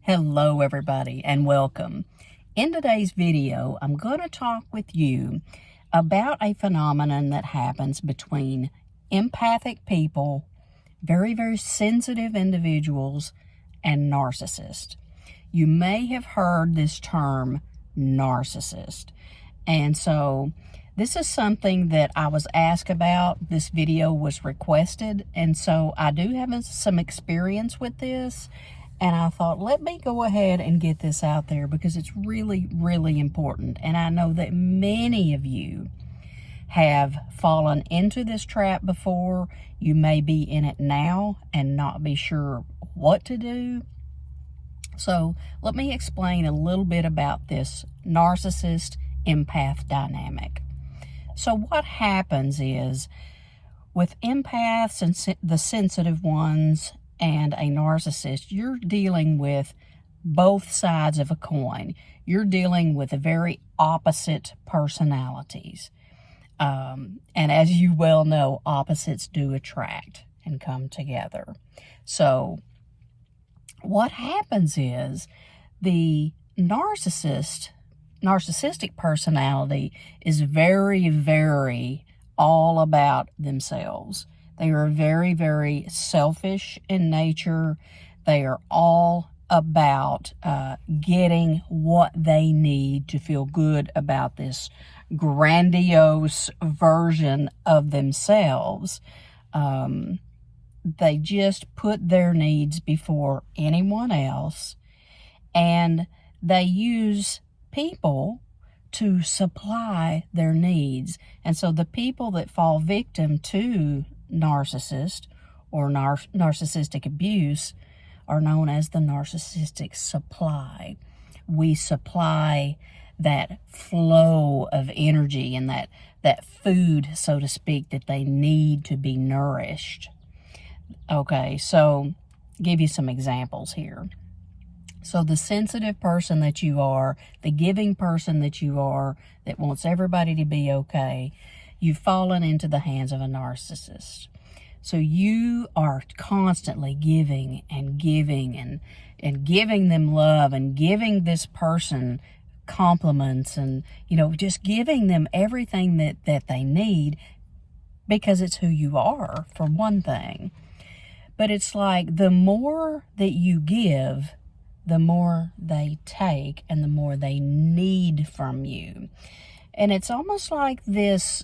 Hello everybody and welcome. In today's video, I'm going to talk with you about a phenomenon that happens between empathic people, very sensitive individuals, and narcissists. You may have heard this term narcissist. And so this is something that I was asked about. This video was requested. And so I do have some experience with this. And I thought, let me go ahead and get this out there because it's really important. And I know that many of you have fallen into this trap before. You may be in it now and not be sure what to do. So let me explain a little bit about this narcissist empath dynamic. So what happens is with empaths and the sensitive ones and a narcissist, you're dealing with both sides of a coin. You're dealing with very opposite personalities. And as you well know, opposites do attract and come together. So what happens is the narcissistic personality is very all about themselves. They are very selfish in nature. They are all about getting what they need to feel good about this grandiose version of themselves. They just put their needs before anyone else, and they use people to supply their needs. And so the people that fall victim to narcissist or narcissistic abuse are known as the narcissistic supply. We supply that flow of energy and that food, so to speak, that they need to be nourished. Okay, so give you some examples here. So the sensitive person that you are, the giving person that you are, that wants everybody to be okay, you've fallen into the hands of a narcissist. So you are constantly giving and giving them love and giving this person compliments and, just giving them everything that they need because it's who you are, for one thing. But it's like the more that you give, the more they take and the more they need from you. And it's almost like this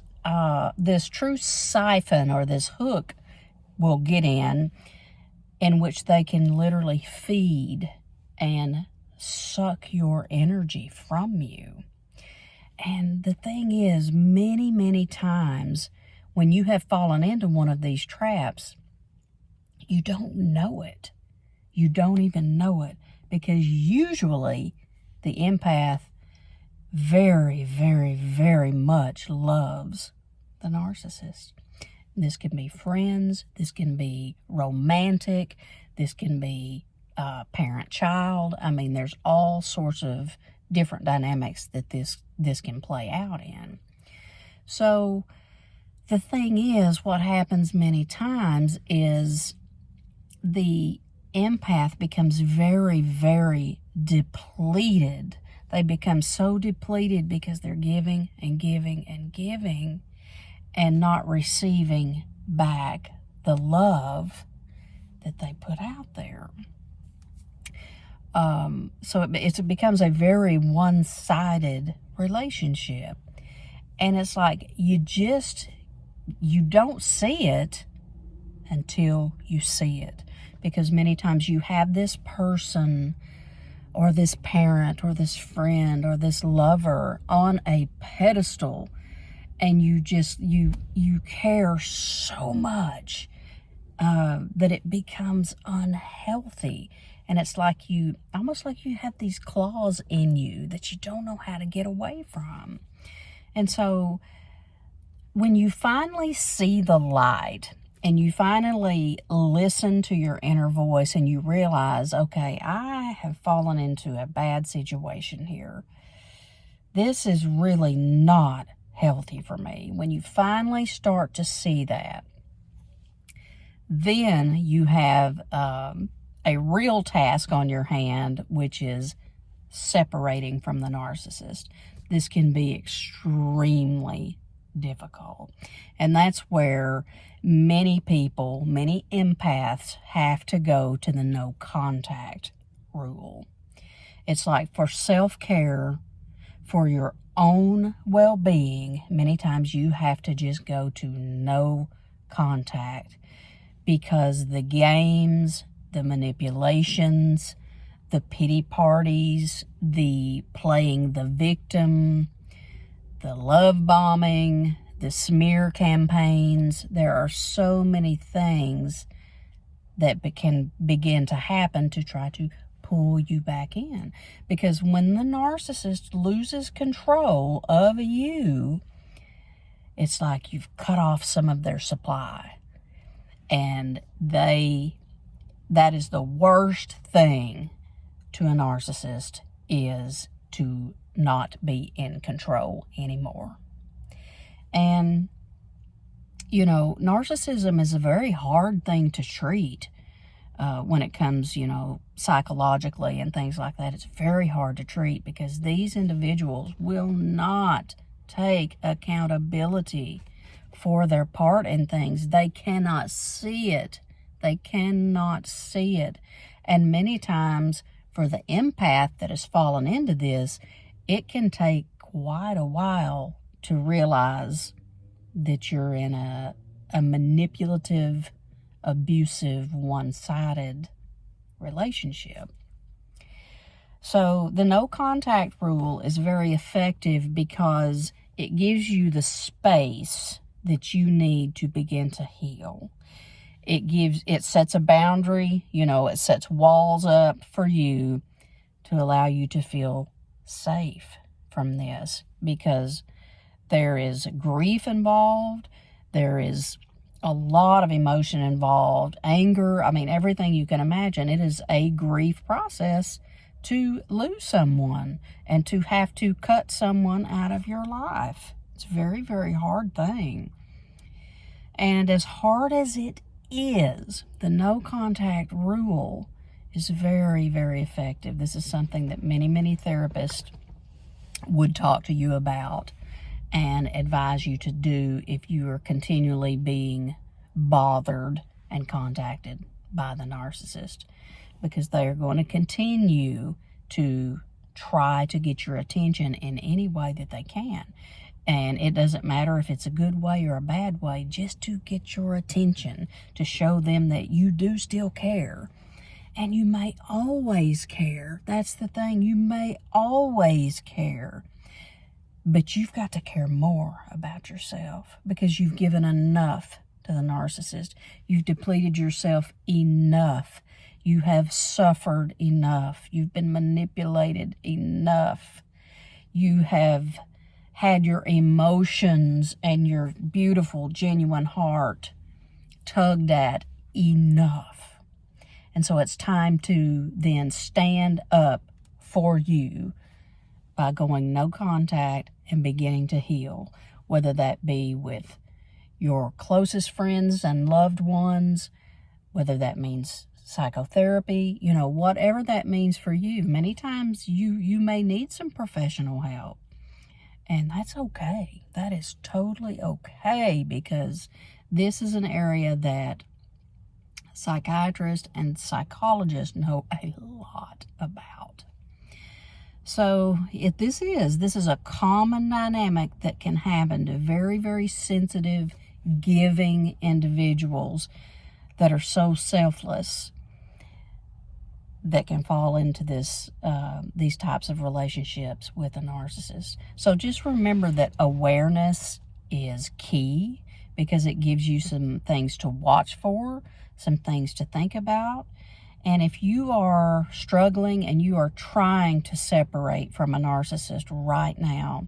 true siphon or this hook will get in which they can literally feed and suck your energy from you. And the thing is, many times when you have fallen into one of these traps, you don't know it. You don't even know it, because usually the empath very much loves the narcissist. This can be friends, this can be romantic, this can be parent-child. I mean, there's all sorts of different dynamics that this can play out in. So the thing is, what happens many times is the empath becomes very depleted. They become so depleted because they're giving and not receiving back the love that they put out there. So it becomes a very one-sided relationship. And it's like you don't see it until you see it. Because many times you have this person or this parent or this friend or this lover on a pedestal, and you care so much that it becomes unhealthy. And it's like almost like you have these claws in you that you don't know how to get away from. And so when you finally see the light and you finally listen to your inner voice and you realize, okay, I have fallen into a bad situation here. This is really not healthy for me. When you finally start to see that, then you have a real task on your hand, which is separating from the narcissist. This can be extremely difficult. And that's where many people, many empaths, have to go to the no contact rule. It's like for self-care, for your own well-being, many times you have to just go to no contact, because the games, the manipulations, the pity parties, the playing the victim, the love bombing, the smear campaigns, there are so many things that can begin to happen to try to pull you back in. Because when the narcissist loses control of you, it's like you've cut off some of their supply. And that is the worst thing to a narcissist, is to not be in control anymore. And, narcissism is a very hard thing to treat when it comes, psychologically and things like that. It's very hard to treat because these individuals will not take accountability for their part in things. They cannot see it. They cannot see it. And many times, for the empath that has fallen into this, it can take quite a while to realize that you're in a manipulative, abusive, one-sided relationship. So the no contact rule is very effective because it gives you the space that you need to begin to heal. It sets a boundary, it sets walls up for you to allow you to feel safe from this, because there is grief involved. There is a lot of emotion involved, anger. Everything you can imagine. It is a grief process to lose someone and to have to cut someone out of your life. It's a very, very hard thing. And as hard as it is, the no contact rule is very, very effective. This is something that many, many therapists would talk to you about and advise you to do if you are continually being bothered and contacted by the narcissist, because they are going to continue to try to get your attention in any way that they can. And it doesn't matter if it's a good way or a bad way, just to get your attention, to show them that you do still care. And you may always care. That's the thing. You may always care. But you've got to care more about yourself, because you've given enough to the narcissist. You've depleted yourself enough. You have suffered enough. You've been manipulated enough. You have had your emotions and your beautiful, genuine heart tugged at enough. And so it's time to then stand up for you by going no contact and beginning to heal, whether that be with your closest friends and loved ones, whether that means psychotherapy, whatever that means for you. Many times you may need some professional help. And that's okay. That is totally okay, because this is an area that psychiatrists and psychologists know a lot about. So this is a common dynamic that can happen to very, very sensitive, giving individuals that are so selfless, that can fall into these types of relationships with a narcissist. So just remember that awareness is key, because it gives you some things to watch for, some things to think about. And if you are struggling and you are trying to separate from a narcissist right now,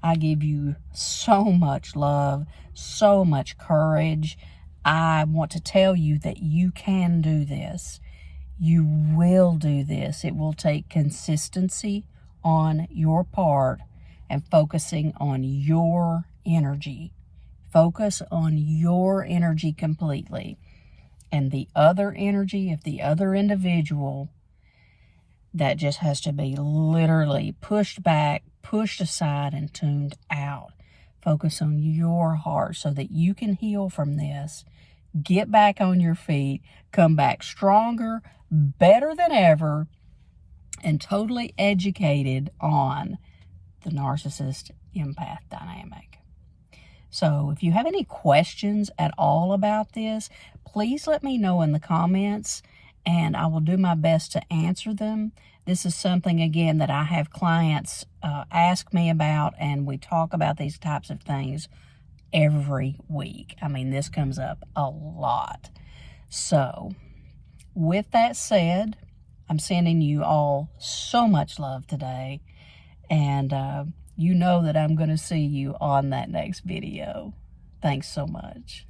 I give you so much love, so much courage. I want to tell you that you can do this. You will do this. It will take consistency on your part and focusing on your energy. Focus on your energy completely. And the other energy of the other individual, that just has to be literally pushed back, pushed aside, and tuned out. Focus on your heart so that you can heal from this. Get back on your feet, come back stronger, better than ever, and totally educated on the narcissist empath dynamic. So if you have any questions at all about this, please let me know in the comments, and I will do my best to answer them. This is something, again, that I have clients ask me about, and we talk about these types of things every week. I mean, this comes up a lot. So with that said, I'm sending you all so much love today, and you know that I'm going to see you on that next video. Thanks so much.